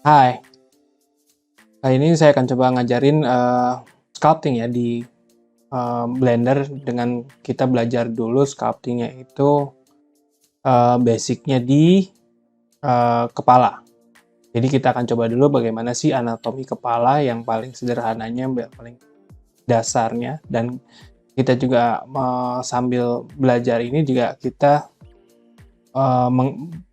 Hai, kali ini saya akan coba ngajarin sculpting ya di Blender dengan kita belajar dulu sculptingnya itu basicnya di kepala. Jadi kita akan coba dulu bagaimana sih anatomi kepala yang paling sederhananya, paling dasarnya, dan kita juga sambil belajar ini juga kita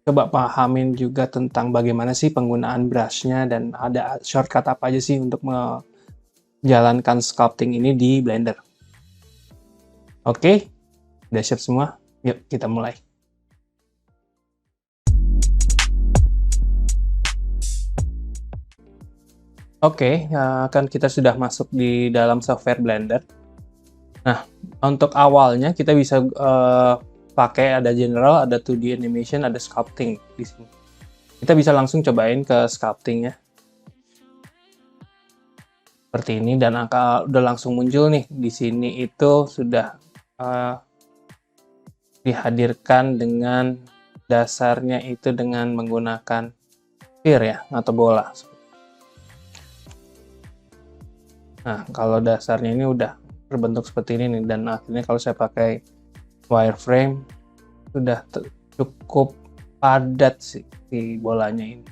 coba pahamin juga tentang bagaimana sih penggunaan brush-nya dan ada shortcut apa aja sih untuk menjalankan sculpting ini di Blender. Oke, udah siap semua? Yuk kita mulai. Oke, kan kita sudah masuk di dalam software Blender. Nah, untuk awalnya kita bisa pakai ada general, ada 2D animation, ada sculpting di sini. Kita bisa langsung cobain ke sculpting ya. Seperti ini, dan angka udah langsung muncul nih di sini itu sudah dihadirkan dengan dasarnya itu dengan menggunakan sphere ya atau bola. Nah, kalau dasarnya ini udah berbentuk seperti ini nih, dan akhirnya kalau saya pakai wireframe sudah cukup padat sih si bolanya ini.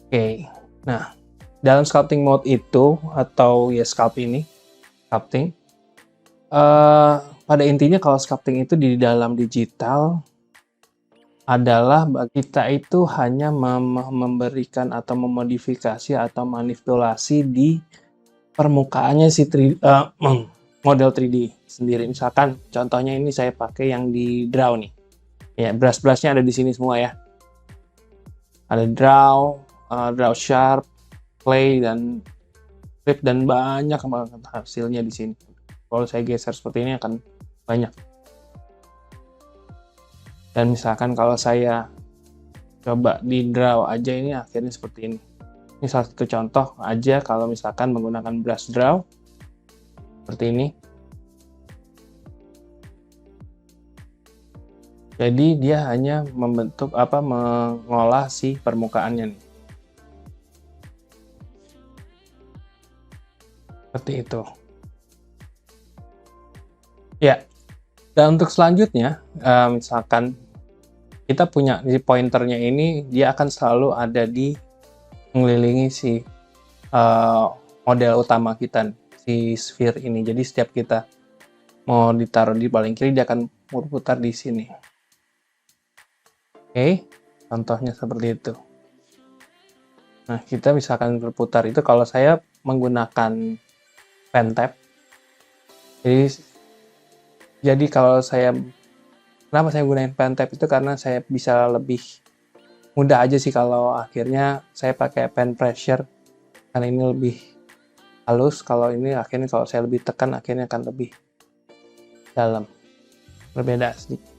Oke, nah dalam sculpting mode itu atau ya sculpting, pada intinya kalau sculpting itu di dalam digital adalah kita itu hanya memberikan atau memodifikasi atau manipulasi di permukaannya si model 3D sendiri. Misalkan contohnya ini saya pakai yang di draw nih. Ya, brush-brushnya ada di sini semua ya. Ada draw, draw sharp, play, dan flip, dan banyak banget hasilnya di sini. Kalau saya geser seperti ini akan banyak. Dan misalkan kalau saya coba di draw aja, ini akhirnya seperti ini. Ini salah satu contoh aja kalau misalkan menggunakan brush draw seperti ini. Jadi dia hanya membentuk mengolah si permukaannya nih. Seperti itu. Ya. Dan untuk selanjutnya, misalkan kita punya di pointernya ini, dia akan selalu ada di mengelilingi si model utama kita, si sphere ini. Jadi setiap kita mau ditaruh di paling kiri, dia akan berputar di sini. Oke, contohnya seperti itu. Nah, kita misalkan berputar itu kalau saya menggunakan pen tab. Jadi kalau kenapa saya gunain pen tab itu karena saya bisa lebih mudah aja sih kalau akhirnya saya pakai pen pressure, karena ini lebih halus. Kalau ini akhirnya kalau saya lebih tekan akhirnya akan lebih dalam, berbeda sedikit.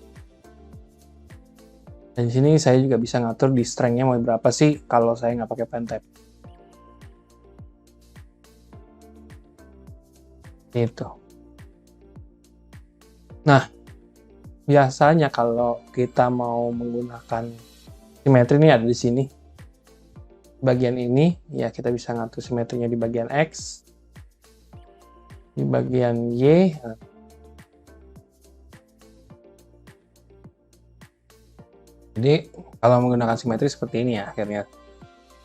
Dan di sini saya juga bisa ngatur di strength-nya mau berapa sih kalau saya nggak pakai pen tab. Gitu. Nah, biasanya kalau kita mau menggunakan simetri, ini ada di sini. Bagian ini, ya kita bisa ngatur simetrinya di bagian X, di bagian Y. Jadi, kalau menggunakan simetri seperti ini ya, akhirnya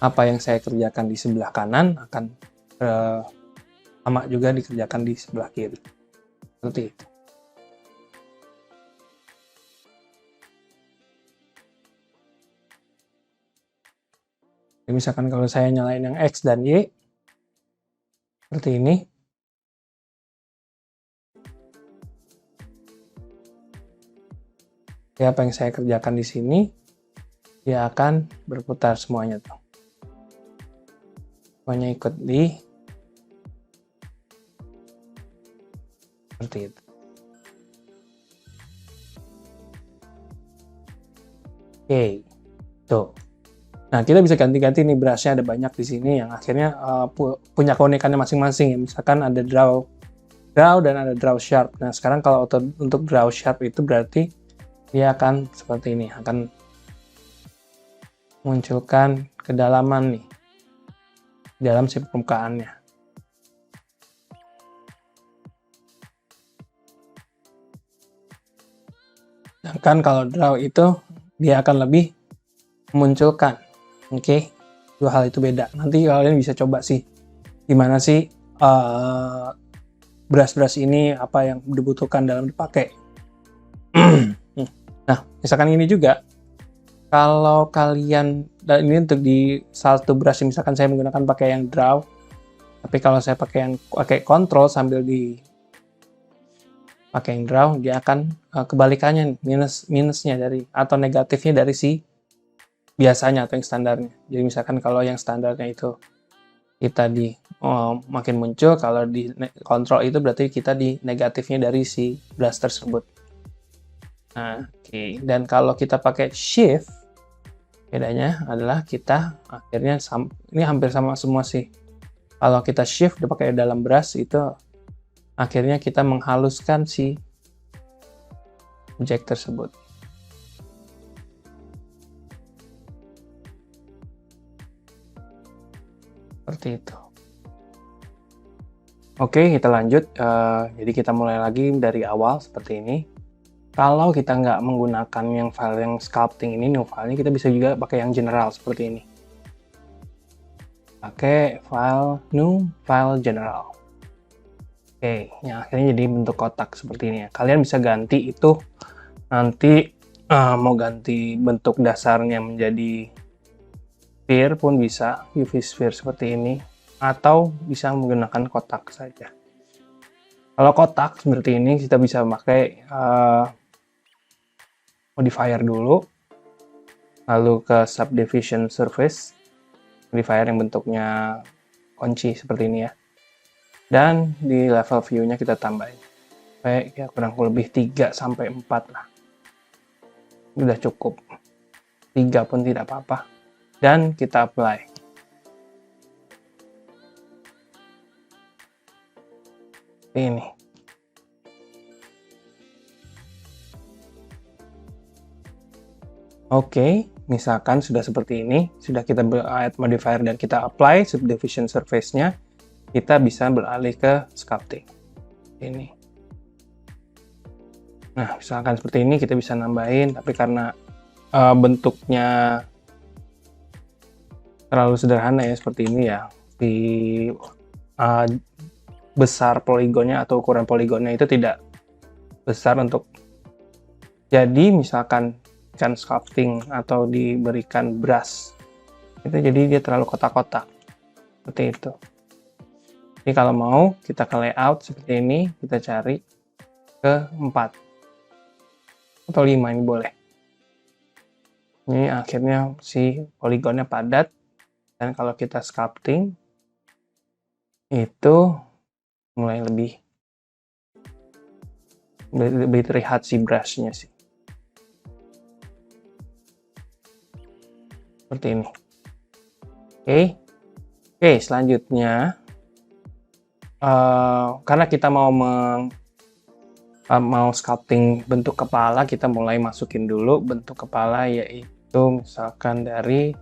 apa yang saya kerjakan di sebelah kanan akan sama juga dikerjakan di sebelah kiri. Seperti itu. Jadi misalkan kalau saya nyalain yang X dan Y, seperti ini. Ya, apa yang saya kerjakan di sini, dia akan berputar semuanya tuh. Semuanya ikut di seperti itu. Oke, tuh. Nah, kita bisa ganti-ganti nih brush-nya, ada banyak di sini yang akhirnya punya keunikannya masing-masing ya. Misalkan ada draw dan ada draw sharp. Nah, sekarang kalau untuk draw sharp itu berarti dia akan seperti ini, akan munculkan kedalaman nih dalam si permukaannya. Sedangkan kalau draw itu dia akan lebih memunculkan. Oke, dua hal itu beda. Nanti kalian bisa coba sih gimana sih brush ini apa yang dibutuhkan dalam dipakai. Nah, misalkan ini juga, kalau kalian, dan ini untuk di satu brush, misalkan saya menggunakan pakai yang draw, tapi kalau saya pakai control sambil pakai yang draw, dia akan kebalikannya, minusnya dari atau negatifnya dari si biasanya atau yang standarnya. Jadi misalkan kalau yang standarnya itu kita makin muncul, kalau di control itu berarti kita di negatifnya dari si brush tersebut. Nah, oke. Dan kalau kita pakai shift, bedanya adalah kita akhirnya ini hampir sama semua sih. Kalau kita shift dipakai dalam brush itu akhirnya kita menghaluskan si objek tersebut. Seperti itu. Oke, kita lanjut. Jadi kita mulai lagi dari awal seperti ini. Kalau kita nggak menggunakan yang file yang sculpting ini, new file-nya, kita bisa juga pakai yang general seperti ini. Pakai file new file general. Oke, yang akhirnya jadi bentuk kotak seperti ini ya. Kalian bisa ganti itu nanti mau ganti bentuk dasarnya menjadi sphere pun bisa, UV sphere seperti ini, atau bisa menggunakan kotak saja. Kalau kotak seperti ini kita bisa pakai modifier dulu, lalu ke subdivision surface, modifier yang bentuknya kunci seperti ini ya, dan di level view-nya kita tambahin sampai ya kurang lebih 3-4 lah, udah cukup, 3 pun tidak apa-apa, dan kita apply. Ini oke, misalkan sudah seperti ini, sudah kita add modifier dan kita apply subdivision surface-nya, kita bisa beralih ke sculpting. Ini. Nah, misalkan seperti ini kita bisa nambahin, tapi karena bentuknya terlalu sederhana ya seperti ini ya, di besar poligonnya atau ukuran poligonnya itu tidak besar untuk jadi misalkan kan sculpting atau diberikan brush itu, jadi dia terlalu kotak-kotak seperti itu. Jadi kalau mau kita ke layout seperti ini, kita cari ke 4 atau 5 ini boleh. Ini akhirnya si poligonnya padat, dan kalau kita sculpting itu mulai lebih terlihat si brushnya sih. Seperti ini. Oke, selanjutnya karena kita mau sculpting bentuk kepala, kita mulai masukin dulu bentuk kepala, yaitu misalkan dari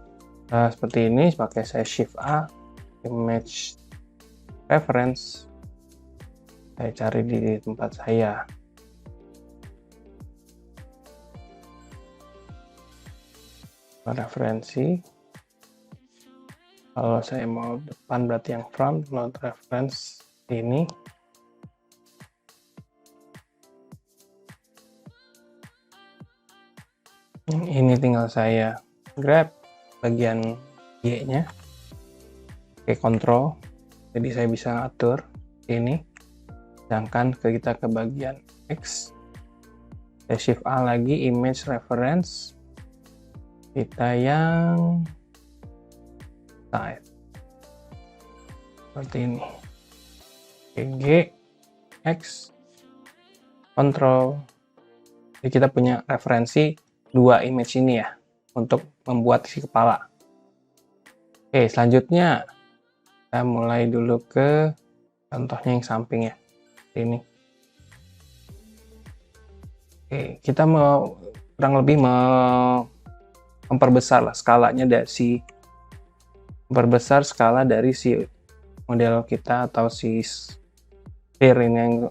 seperti ini, pakai saya shift A, image reference, saya cari di tempat saya. Referensi, kalau saya mau depan berarti yang front, load reference ini. Ini tinggal saya grab bagian Y-nya, oke, control, jadi saya bisa atur ini. Sedangkan kita ke bagian X, saya shift A lagi, image reference, kita yang side seperti ini. G, X, control. Jadi kita punya referensi 2 image ini ya untuk membuat si kepala. Oke, selanjutnya kita mulai dulu ke contohnya yang samping ya, ini. Oke, kita mau kurang lebih memperbesar lah skalanya dari si memperbesar skala dari si model kita atau si sphere ini, yang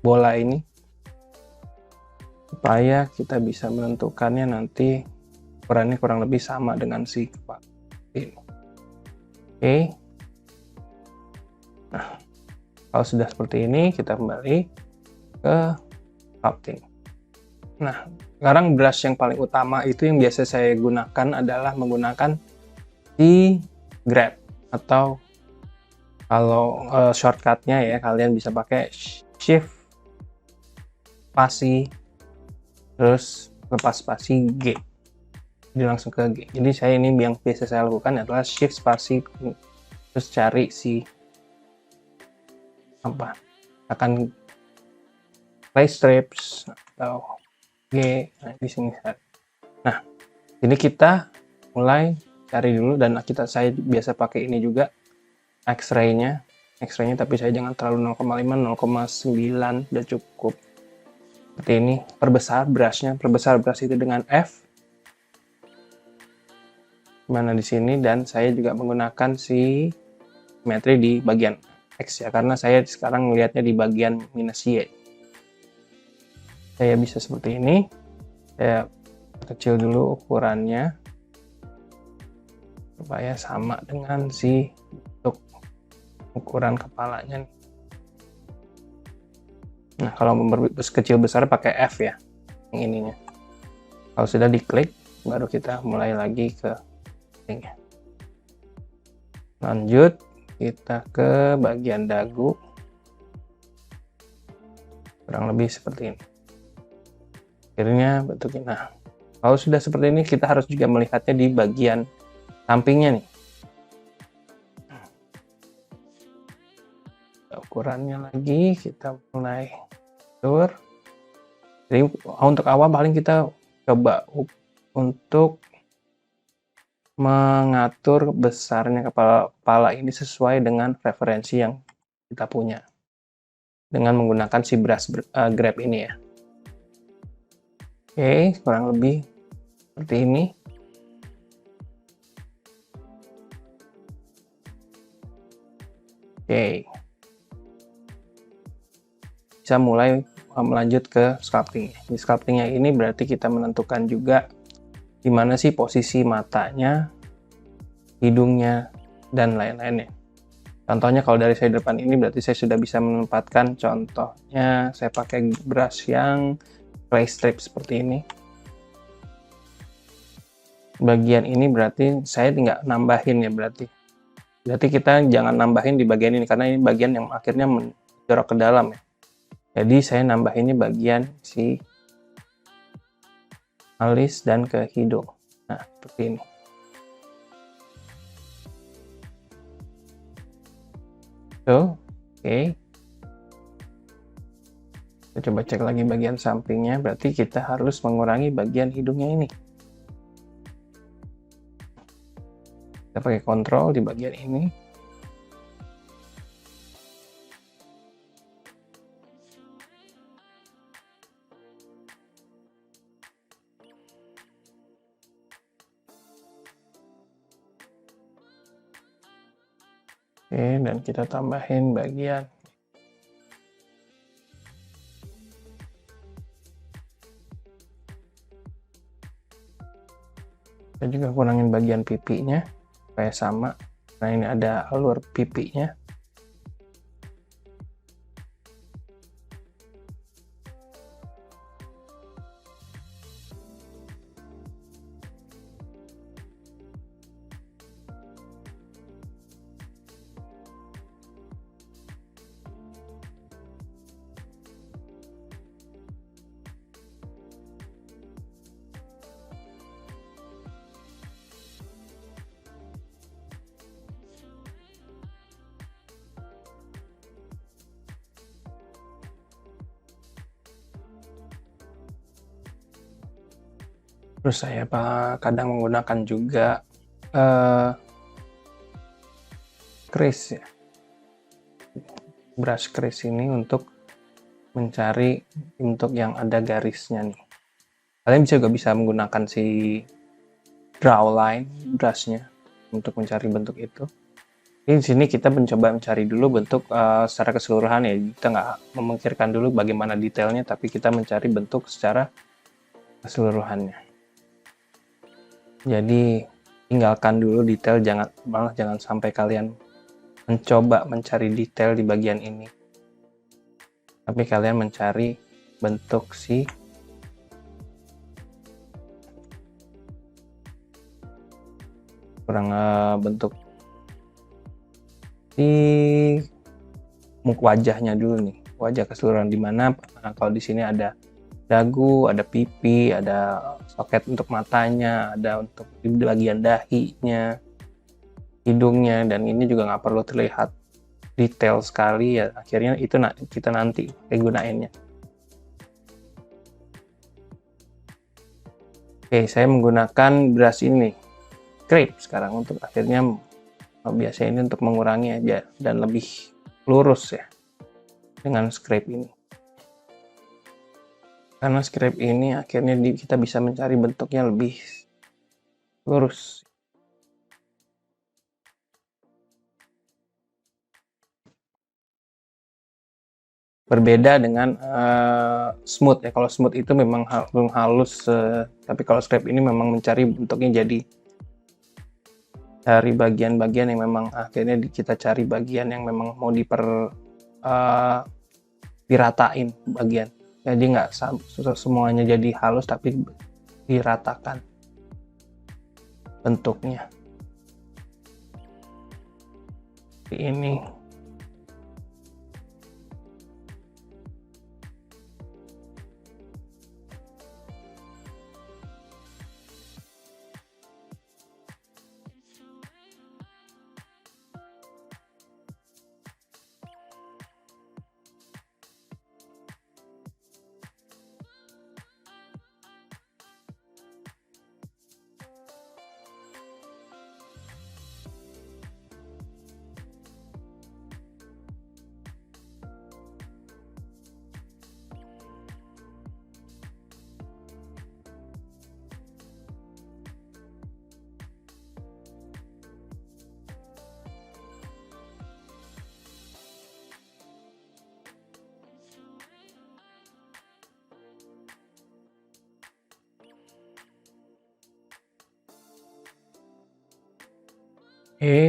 bola ini, supaya kita bisa menentukannya nanti ukurannya kurang lebih sama dengan si kepala ini. Oke. Nah, kalau sudah seperti ini, kita kembali ke sculpting. Nah, sekarang brush yang paling utama itu yang biasa saya gunakan adalah menggunakan si grab, atau kalau shortcutnya ya, kalian bisa pakai shift spasi terus lepas spasi G, jadi langsung ke G. Jadi saya ini yang biasa saya lakukan adalah shift spasi terus cari si apa, akan play strips atau G. Nah, di sini. Nah, ini kita mulai cari dulu, dan saya biasa pakai ini juga, X-ray-nya, tapi saya jangan terlalu 0,5, 0,9 udah cukup. Seperti ini. Perbesar brushnya, perbesar brush itu dengan F, mana di sini, dan saya juga menggunakan si simetri di bagian X ya, karena saya sekarang melihatnya di bagian minus Y. Saya bisa seperti ini, saya kecil dulu ukurannya supaya sama dengan si bentuk ukuran kepalanya. Nah, kalau kecil besar pakai F ya, yang ininya. Kalau sudah diklik, baru kita mulai lagi ke settingnya. Lanjut, kita ke bagian dagu, kurang lebih seperti ini. Akhirnya bentuknya. Nah, kalau sudah seperti ini, kita harus juga melihatnya di bagian sampingnya nih. Ukurannya lagi, kita mulai atur. Jadi untuk awal paling kita coba untuk mengatur besarnya kepala ini sesuai dengan referensi yang kita punya dengan menggunakan si brush grab ini ya. Oke, kurang lebih seperti ini. Oke, bisa mulai melanjut ke sculpting. Di sculptingnya ini berarti kita menentukan juga di mana sih posisi matanya, hidungnya, dan lain-lainnya. Contohnya kalau dari saya depan ini berarti saya sudah bisa menempatkan, contohnya saya pakai brush yang clay strip seperti ini. Bagian ini berarti saya nggak nambahin ya, berarti kita jangan nambahin di bagian ini, karena ini bagian yang akhirnya menjorok ke dalam ya. Jadi saya nambahinnya bagian si alis dan ke hidung. Nah, seperti ini. Oke. Kita coba cek lagi bagian sampingnya, berarti kita harus mengurangi bagian hidungnya ini. Kita pakai kontrol di bagian ini. Oke, dan kita tambahin bagian kita juga kurangin bagian pipinya supaya sama. Nah, ini ada alur pipinya. Terus saya kadang menggunakan juga crease ya, brush crease ini untuk mencari bentuk yang ada garisnya nih. Kalian juga bisa menggunakan si draw line brushnya, untuk mencari bentuk itu. Di sini kita mencoba mencari dulu bentuk secara keseluruhan ya. Kita nggak memikirkan dulu bagaimana detailnya, tapi kita mencari bentuk secara keseluruhannya. Jadi tinggalkan dulu detail, jangan sampai kalian mencoba mencari detail di bagian ini, tapi kalian mencari bentuk si bentuk di wajahnya dulu nih, wajah keseluruhan, dimana kalau di sini ada dagu, ada pipi, ada soket untuk matanya, ada untuk di bagian dahinya, hidungnya, dan ini juga nggak perlu terlihat detail sekali ya. Akhirnya itu kita nanti gunainnya. Oke, saya menggunakan brush ini, scrape sekarang, untuk akhirnya biasanya ini untuk mengurangi aja dan lebih lurus ya dengan scrape ini. Karena scrape ini akhirnya kita bisa mencari bentuknya lebih lurus. Berbeda dengan smooth ya. Kalau smooth itu memang belum halus, tapi kalau scrape ini memang mencari bentuknya, jadi cari bagian-bagian yang memang akhirnya kita cari bagian yang memang mau diratain bagian. Jadi nggak semuanya jadi halus, tapi diratakan bentuknya. Seperti ini.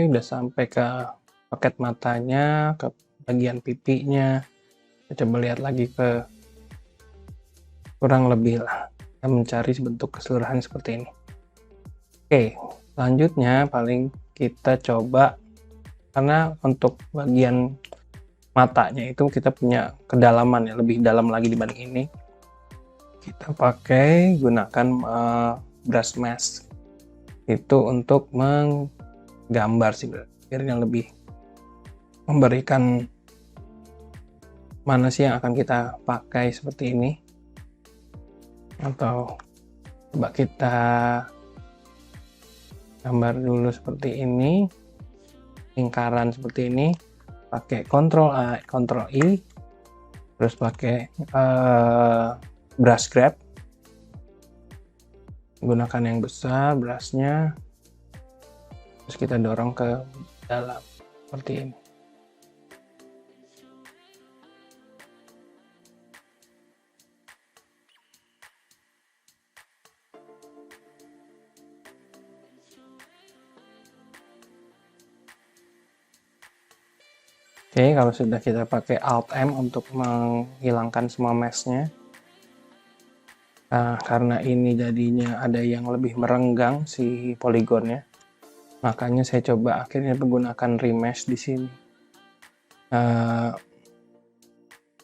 Udah sampai ke soket matanya, ke bagian pipinya. Kita coba lihat lagi ke kurang lebih lah, kita mencari bentuk keseluruhan seperti ini. Oke, selanjutnya paling kita coba, karena untuk bagian matanya itu kita punya kedalaman ya, lebih dalam lagi dibanding ini. Kita gunakan brush mask itu untuk menggambar sih, akhirnya lebih memberikan mana sih yang akan kita pakai seperti ini. Atau coba kita gambar dulu seperti ini, lingkaran seperti ini, pakai Ctrl A, Ctrl I, terus pakai brush grab, gunakan yang besar brushnya, terus kita dorong ke dalam seperti ini. Oke, kalau sudah kita pakai Alt M untuk menghilangkan semua meshnya. Nah, karena ini jadinya ada yang lebih merenggang si poligonnya, makanya saya coba akhirnya menggunakan remesh di sini.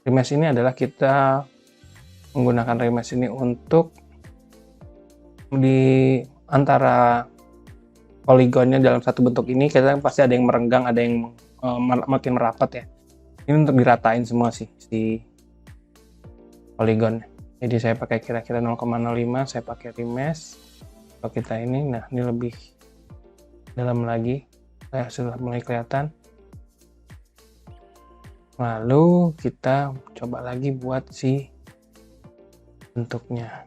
Remesh ini adalah kita menggunakan remesh ini untuk di antara poligonnya dalam satu bentuk ini, kita pasti ada yang merenggang, ada yang makin merapat ya. Ini untuk diratain semua sih si poligon. Jadi saya pakai kira-kira 0,05, saya pakai remesh. Kalau kita ini, nah ini lebih dalam lagi, sudah mulai kelihatan. Lalu kita coba lagi buat si bentuknya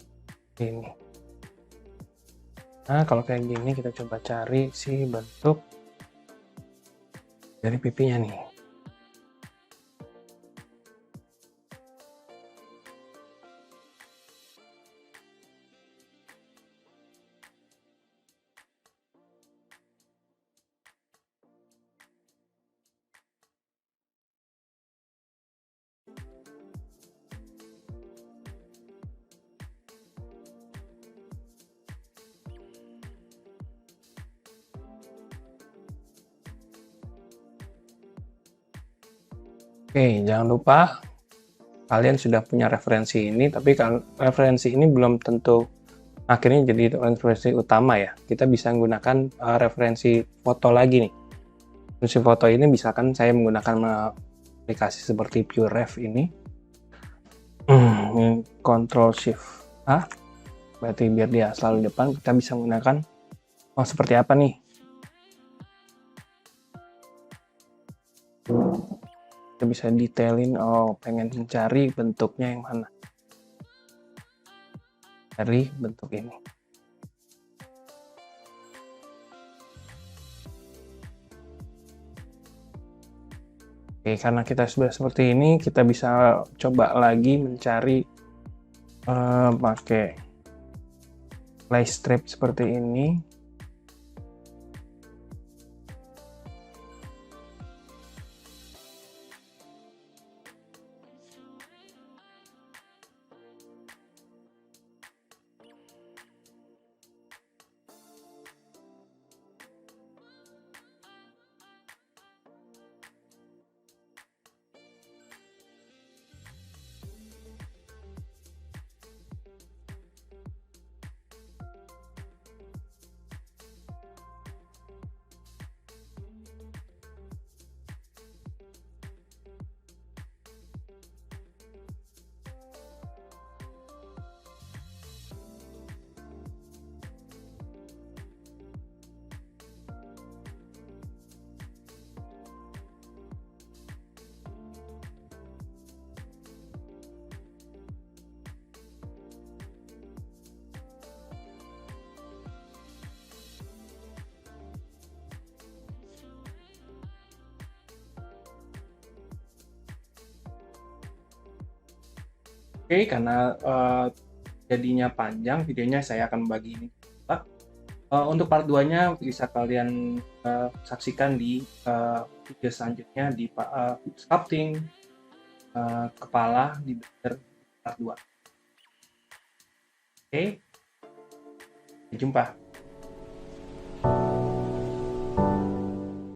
ini. Nah, kalau kayak gini kita coba cari si bentuk dari pipinya nih. Oke, jangan lupa kalian sudah punya referensi ini, tapi referensi ini belum tentu akhirnya jadi referensi utama ya. Kita bisa menggunakan referensi foto lagi nih. Referensi foto ini misalkan saya menggunakan aplikasi seperti PureRef ini. Ctrl Shift A, berarti biar dia selalu depan. Kita bisa menggunakan seperti apa nih. Kita bisa detailin, pengen mencari bentuknya yang mana dari bentuk ini. Oke, karena kita sudah seperti ini, kita bisa coba lagi mencari pakai lay strip seperti ini. Oke, karena jadinya panjang videonya, saya akan bagi ini. Untuk part 2-nya bisa kalian saksikan di video selanjutnya di sculpting kepala di part 2. Oke, sampai jumpa.